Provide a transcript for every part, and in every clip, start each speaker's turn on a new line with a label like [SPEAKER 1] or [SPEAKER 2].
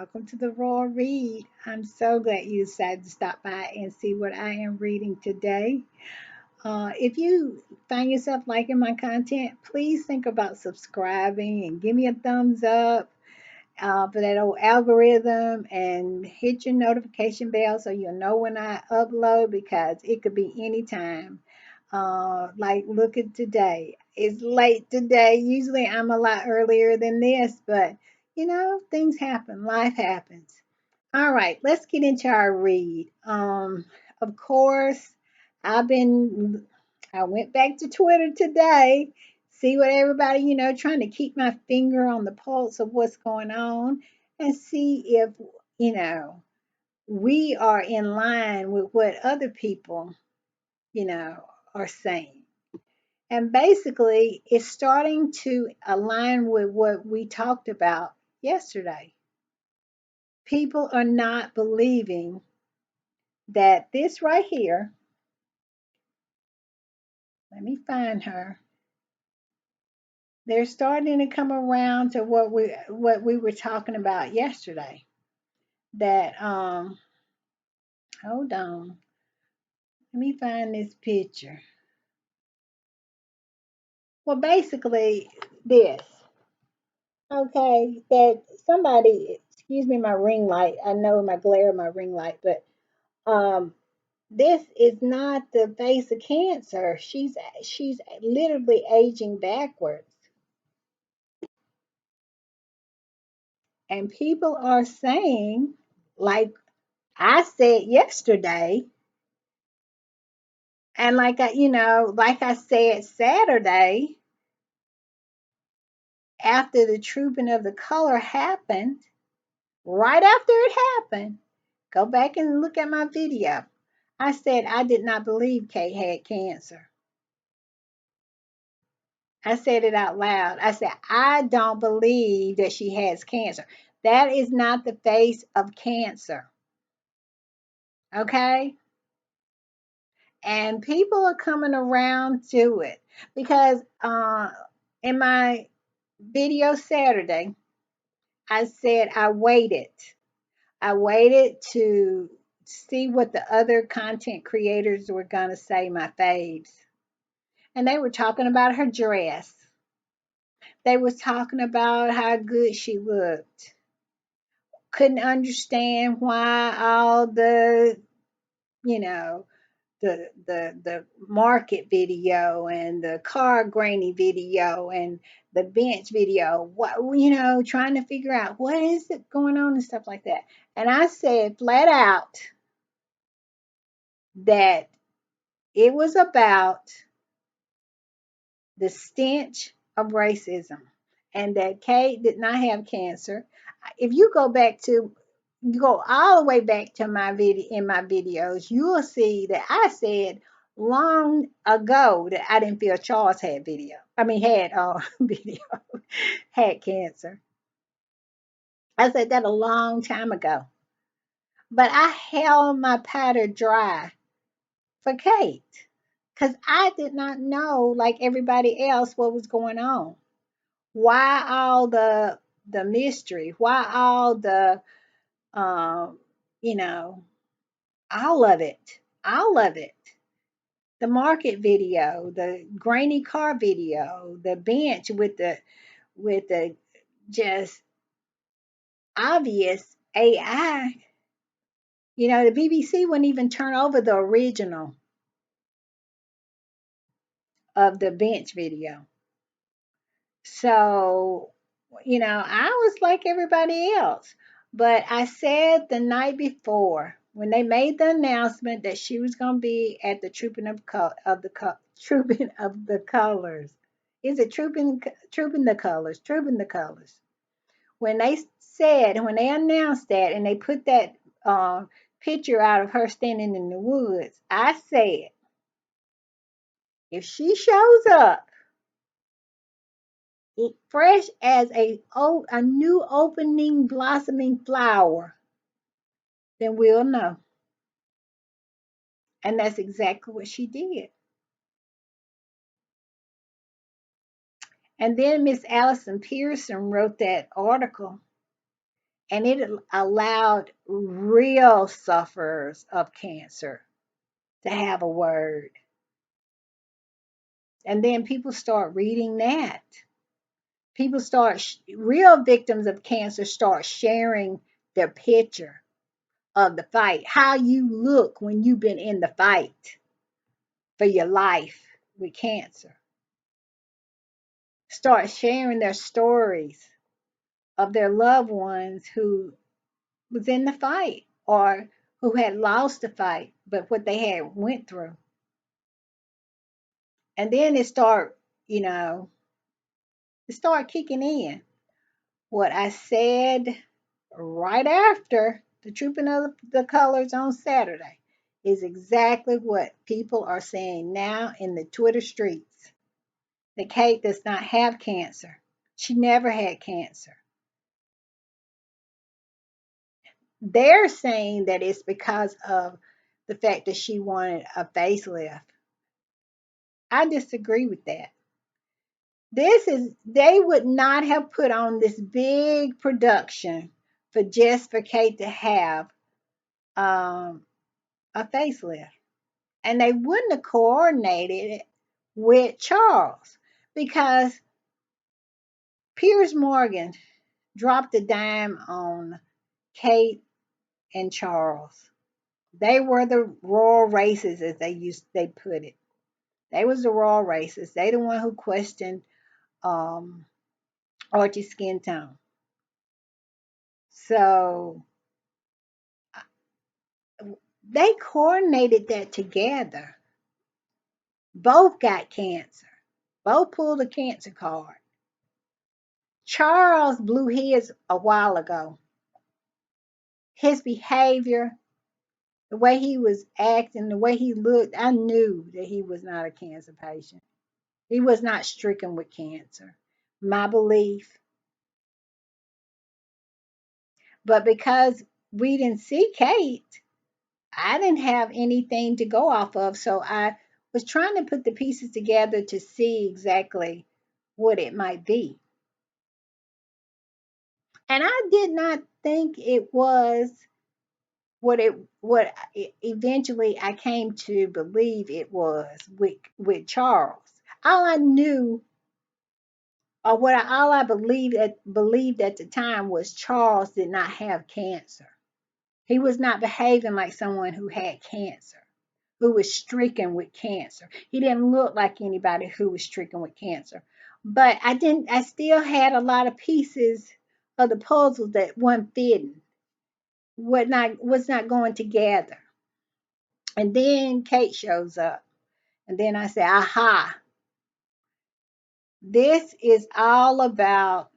[SPEAKER 1] welcome to the Royal Read. I'm so glad you decided to stop by and see what I am reading today. If you find yourself liking my content, please think about subscribing and give me a thumbs up for that old algorithm and hit your notification bell so you'll know when I upload because it could be anytime. Like, look at today. It's late today. Usually I'm a lot earlier than this, but things happen, life happens. All right, let's get into our read. Of course, I've been I went back to Twitter today, see what everybody, trying to keep my finger on the pulse of what's going on and see if, you know, we are in line with what other people, are saying. And basically, it's starting to align with what we talked about yesterday. People are not believing that this right here, let me find her. They're starting to come around to what we were talking about yesterday. That hold on. Let me find this picture. Well, basically this. Okay, that somebody, excuse me, my ring light. I know my glare of my ring light, but um this is not the face of cancer. She's literally aging backwards. And people are saying, like I said yesterday, and like I said Saturday, after the trooping of the color happened, right after it happened, go back and look at my video. I said I did not believe Kate had cancer. I said it out loud. I said, I don't believe that she has cancer. That is not the face of cancer. Okay? And people are coming around to it because in my video Saturday, I said I waited. I waited to see what the other content creators were going to say, my faves. And they were talking about her dress. They was talking about how good she looked. Couldn't understand why all you know, the market video and the car grainy video and the bench video, what, trying to figure out what is it going on and stuff like that. And I said flat out that it was about the stench of racism and that Kate did not have cancer. If you go back to you go all the way back to my video in my videos, you will see that I said long ago that I didn't feel Charles had video. I mean had video had cancer. I said that a long time ago. But I held my powder dry for Kate because I did not know, like everybody else, what was going on. Why all the mystery? Why all the um, you know, all of it, all of it. The market video, the grainy car video, the bench with the just obvious AI. The BBC wouldn't even turn over the original of the bench video. So, I was like everybody else. But I said the night before when they made the announcement that she was going to be at the trooping of the colors. Is it trooping the colors? Trooping the colors. When they announced that and they put that picture out of her standing in the woods, I said, if she shows up fresh as a new opening blossoming flower, then we'll know. And that's exactly what she did. And then Miss Allison Pearson wrote that article, And it allowed real sufferers of cancer to have a word. And then people start reading that. People start, real victims of cancer start sharing their picture of the fight, how you look when you've been in the fight for your life with cancer. Start sharing their stories of their loved ones who was in the fight or who had lost the fight, but what they had went through. And then it start kicking in. What I said right after the Trooping of the Colors on Saturday is exactly what people are saying now in the Twitter streets. That Kate does not have cancer. She never had cancer. They're saying that it's because of the fact that she wanted a facelift. I disagree with that. They would not have put on this big production for Kate to have um, a facelift. And they wouldn't have coordinated it with Charles because Piers Morgan dropped a dime on Kate and Charles. They were the royal races, as they put it. They was the royal races. They the one who questioned um, Archie's skin tone. So they coordinated that together. Both got cancer. Both pulled a cancer card. Charles blew his a while ago. His behavior, the way he was acting, the way he looked, I knew that he was not a cancer patient. He was not stricken with cancer. My belief. But because we didn't see Kate, I didn't have anything to go off of. So I was trying to put the pieces together to see exactly what it might be. And I did not think it was what eventually I came to believe it was with Charles. All I knew, or all I believed at the time, was Charles did not have cancer. He was not behaving like someone who had cancer, who was stricken with cancer. He didn't look like anybody who was stricken with cancer. But I still had a lot of pieces of the puzzle that weren't fitting, was not going together. And then Kate shows up. And then I say, aha, this is all about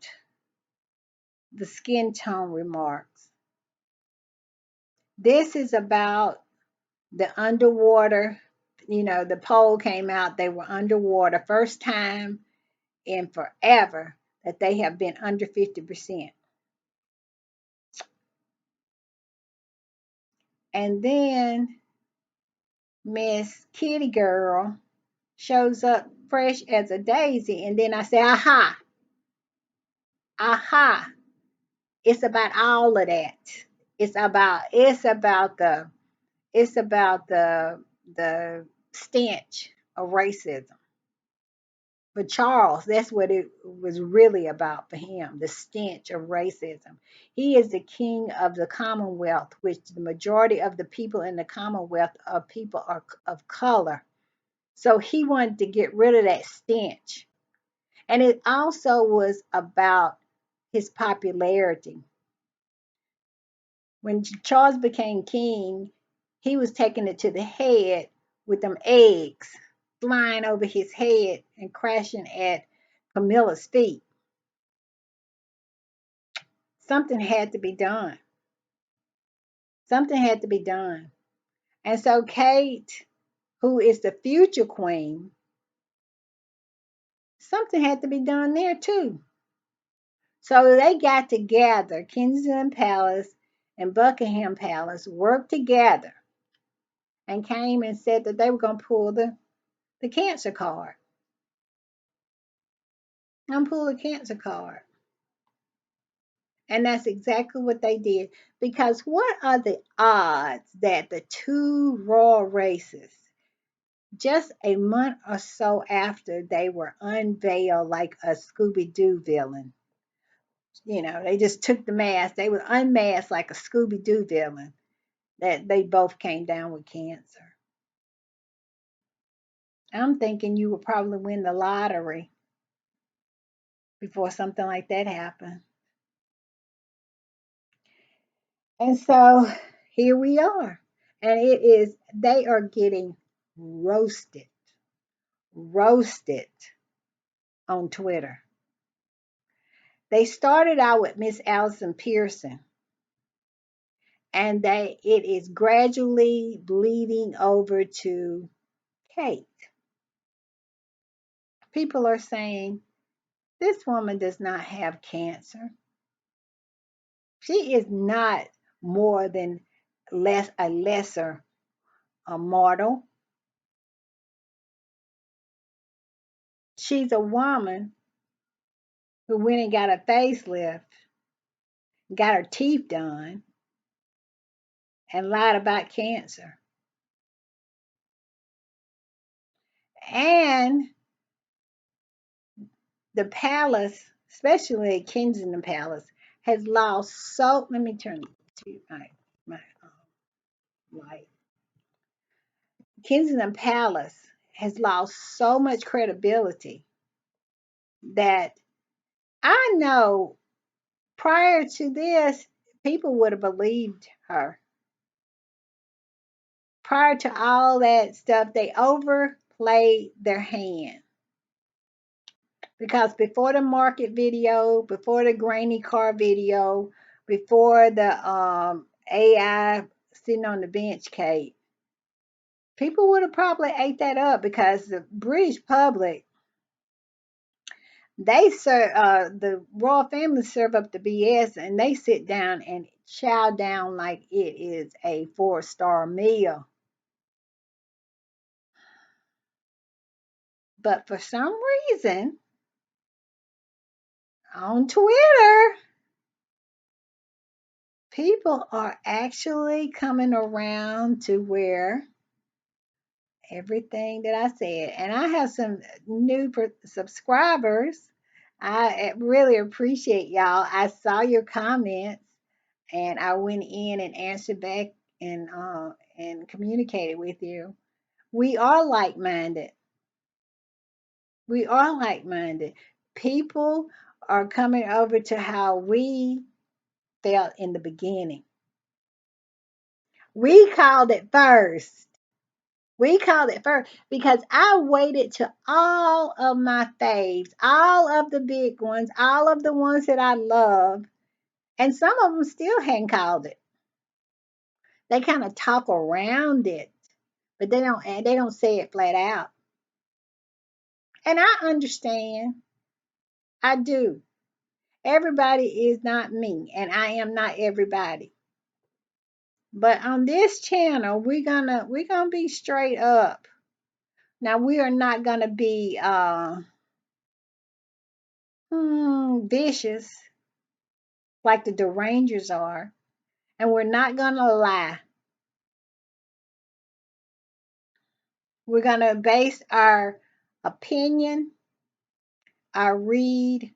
[SPEAKER 1] the skin tone remarks. This is about the underwater. The poll came out, they were underwater. First time in forever that they have been under 50%. And then Miss Kitty Girl shows up fresh as a daisy. And then I say, aha, aha. It's about all of that. It's about the stench of racism. For Charles, that's what it was really about for him, the stench of racism. He is the king of the Commonwealth, which the majority of the people in the Commonwealth are people of color. So he wanted to get rid of that stench. And it also was about his popularity. When Charles became king, he was taking it to the head with them eggs flying over his head and crashing at Camilla's feet. Something had to be done. Something had to be done. And so Kate, who is the future queen, something had to be done there too. So they got together, Kensington Palace and Buckingham Palace worked together and came and said that they were going to pull the cancer card. I'm pull the cancer card. And that's exactly what they did. Because what are the odds that the two royal races, just a month or so after they were unveiled like a Scooby Doo villain, they just took the mask, they were unmasked like a Scooby Doo villain, that they both came down with cancer? I'm thinking you would probably win the lottery before something like that happened. And so here we are. And they are getting roasted, roasted on Twitter. They started out with Miss Allison Pearson, and it is gradually bleeding over to Kate. People are saying this woman does not have cancer. She is not more than a lesser mortal. She's a woman who went and got a facelift, got her teeth done, and lied about cancer. And the palace, especially Kensington Palace, has lost so. Let me turn to my light. Kensington Palace has lost so much credibility that I know prior to this, people would have believed her. Prior to all that stuff, they overplayed their hand. Because before the market video, before the grainy car video, before the AI sitting on the bench, Kate, people would have probably ate that up because the British public, they serve the royal family serve up the BS and they sit down and chow down like it is a 4-star meal. But for some reason, on Twitter, people are actually coming around to where everything that I said, and I have some new subscribers. I really appreciate y'all. I saw your comments, and I went in and answered back and communicated with you. We are like minded. We are like minded. People are coming over to how we felt in the beginning. We called it first. We called it first because I waited to all of my faves, all of the big ones, all of the ones that I love, and some of them still hadn't called it. They kind of talk around it, but they don't say it flat out. And I understand. I do. Everybody is not me, and I am not everybody. But on this channel, we're gonna be straight up. Now we are not gonna be vicious like the derangers are, and we're not gonna lie. We're gonna base our opinion, our read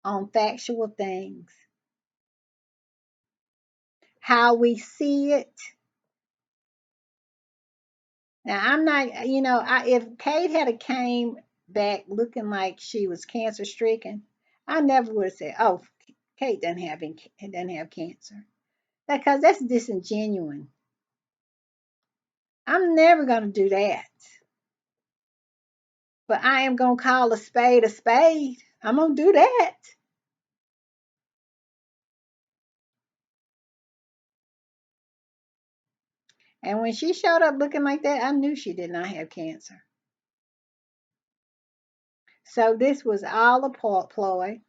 [SPEAKER 1] on factual things, how we see it. Now I'm not, if Kate had a came back looking like she was cancer stricken, I never would have said, "Oh, Kate doesn't have cancer," because that's disingenuous. I'm never gonna do that. But I am gonna call a spade a spade. I'm gonna do that. And when she showed up looking like that, I knew she did not have cancer. So this was all a ploy.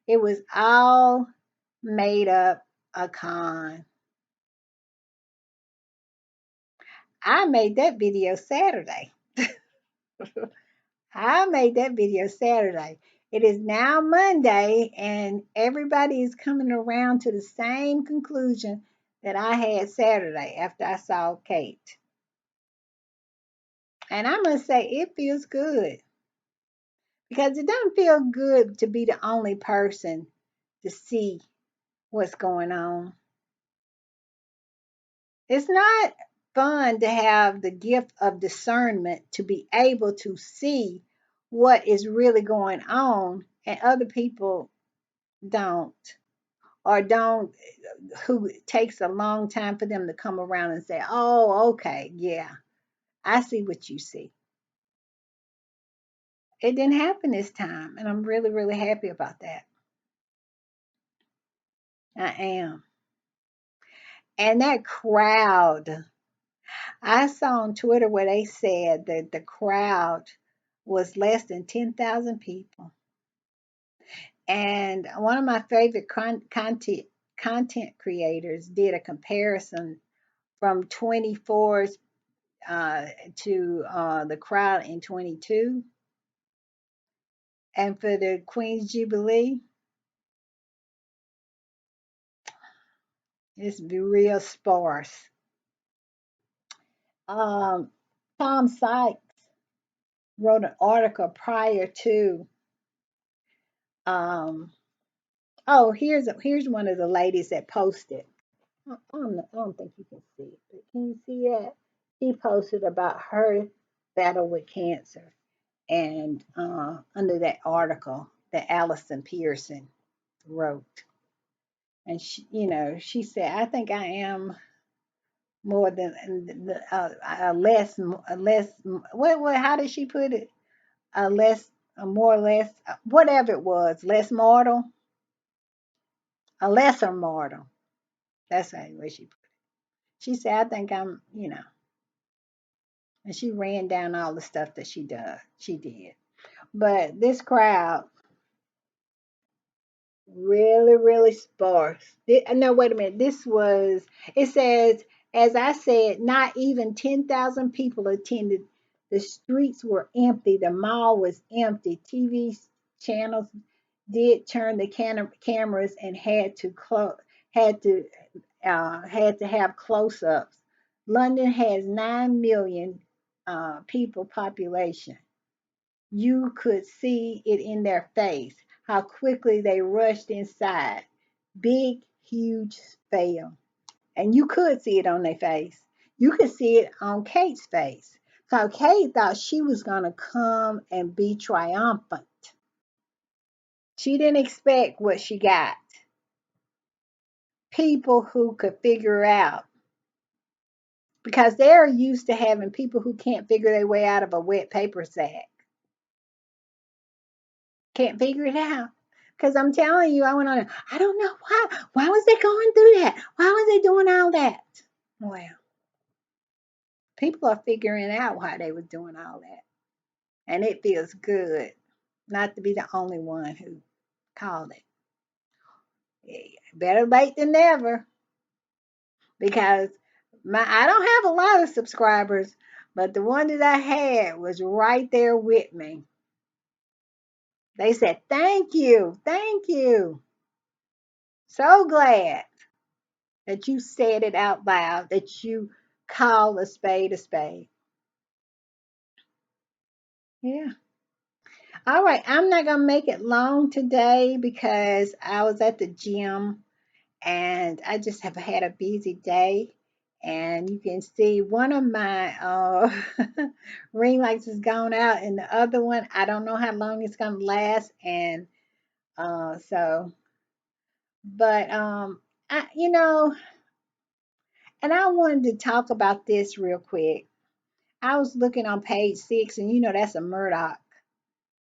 [SPEAKER 1] It was all made up a con. I made that video Saturday. I made that video Saturday. It is now Monday, and everybody is coming around to the same conclusion that I had Saturday after I saw Kate. And I must say, it feels good because it doesn't feel good to be the only person to see what's going on. It's not fun to have the gift of discernment to be able to see what is really going on, and other people don't, or don't, who it takes a long time for them to come around and say, oh, okay, yeah, I see what you see. It didn't happen this time, and I'm really, really happy about that. I am. And that crowd, I saw on Twitter where they said that the crowd was less than 10,000 people. And one of my favorite content creators did a comparison from 24's to the crowd in 22. And for the Queen's Jubilee, it's real sparse. Um, Tom Sykes wrote an article prior to. Um, oh, here's one of the ladies that posted. I don't think you can see it, but can you see that? She posted about her battle with cancer, and under that article that Allison Pearson wrote, and she said, "I think I am more than less. What? How did she put it? A less, a more or less, whatever it was, less mortal, a lesser mortal. That's the way she put it. She said, I think I'm. And she ran down all the stuff that she did. But this crowd, really, really sparse. No, wait a minute. It says, as I said, not even 10,000 people attended. The streets were empty. The mall was empty. TV channels did turn the cameras and had to had to have close-ups. London has 9 million people population. You could see it in their face, how quickly they rushed inside. Big, huge fail. And you could see it on their face. You could see it on Kate's face. So Kate thought she was going to come and be triumphant. She didn't expect what she got. People who could figure out, because they're used to having people who can't figure their way out of a wet paper sack. Can't figure it out. Because I'm telling you, I went on, I don't know why. Why was they going through that? Why was they doing all that? Well, people are figuring out why they was doing all that. And it feels good not to be the only one who called it. Better late than never. Because I don't have a lot of subscribers, but the one that I had was right there with me. They said, thank you, thank you. So glad that you said it out loud, that you call a spade a spade. Yeah. All right. I'm not going to make it long today because I was at the gym and I just have had a busy day. And you can see one of my ring lights has gone out, and the other one, I don't know how long it's going to last. And so, but, and I wanted to talk about this real quick. I was looking on page 6, and that's a Murdoch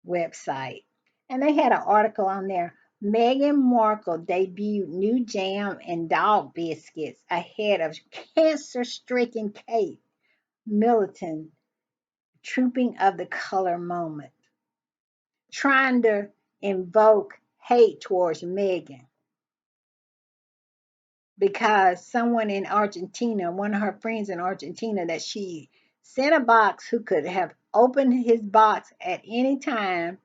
[SPEAKER 1] website. And they had an article on there. Meghan Markle debuted new jam and dog biscuits ahead of cancer stricken Kate Middleton, trooping of the color moment, trying to invoke hate towards Meghan because someone in Argentina, one of her friends in Argentina, that she sent a box, who could have opened his box at any time,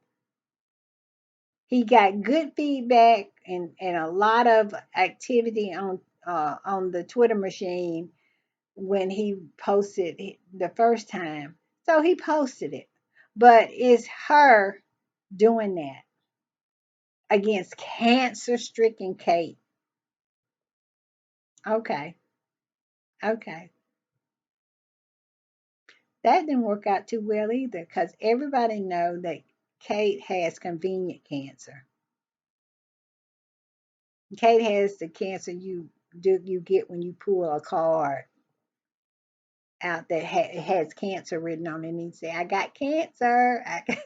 [SPEAKER 1] He got good feedback and a lot of activity on the Twitter machine when he posted it the first time. So he posted it. But it's her doing that against cancer stricken Kate. Okay. Okay. That didn't work out too well either because everybody know that Kate has convenient cancer. Kate has the cancer you get when you pull a card out that has cancer written on it, and you say, "I got cancer." I got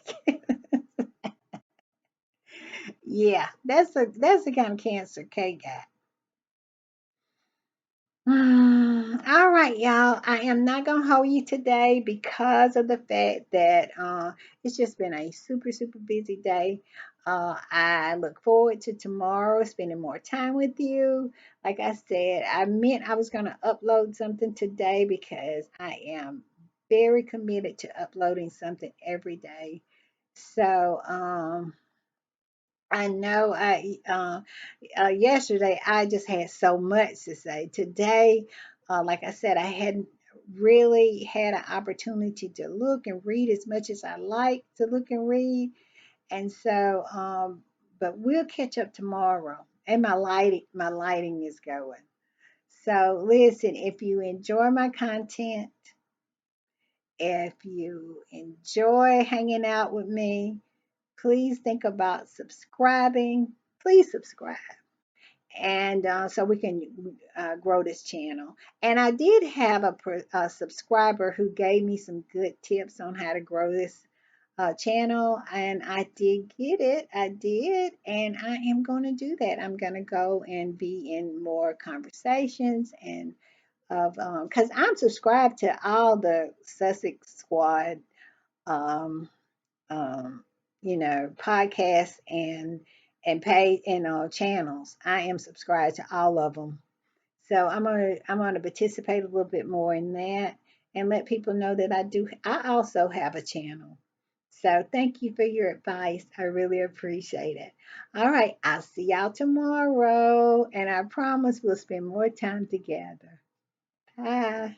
[SPEAKER 1] yeah, that's the kind of cancer Kate got. All right, y'all. I am not gonna hold you today because of the fact that it's just been a super busy day. I look forward to tomorrow spending more time with you. Like I said, I meant I was gonna upload something today because I am very committed to uploading something every day. So I know yesterday I just had so much to say. Today, like I said, I hadn't really had an opportunity to look and read as much as I like to look and read. And so, but we'll catch up tomorrow. And my lighting is going. So listen, if you enjoy my content, if you enjoy hanging out with me, please think about subscribing. Please subscribe and so we can grow this channel. And I did have a subscriber who gave me some good tips on how to grow this channel, and I did get it. I did, and I am going to do that. I'm going to go and be in more conversations and of because I'm subscribed to all the Sussex Squad um, um, podcasts and pay and channels. I am subscribed to all of them, so I'm gonna participate a little bit more in that and let people know that I also have a channel. So thank you for your advice. I really appreciate it. All right, I'll see y'all tomorrow, and I promise we'll spend more time together. Bye.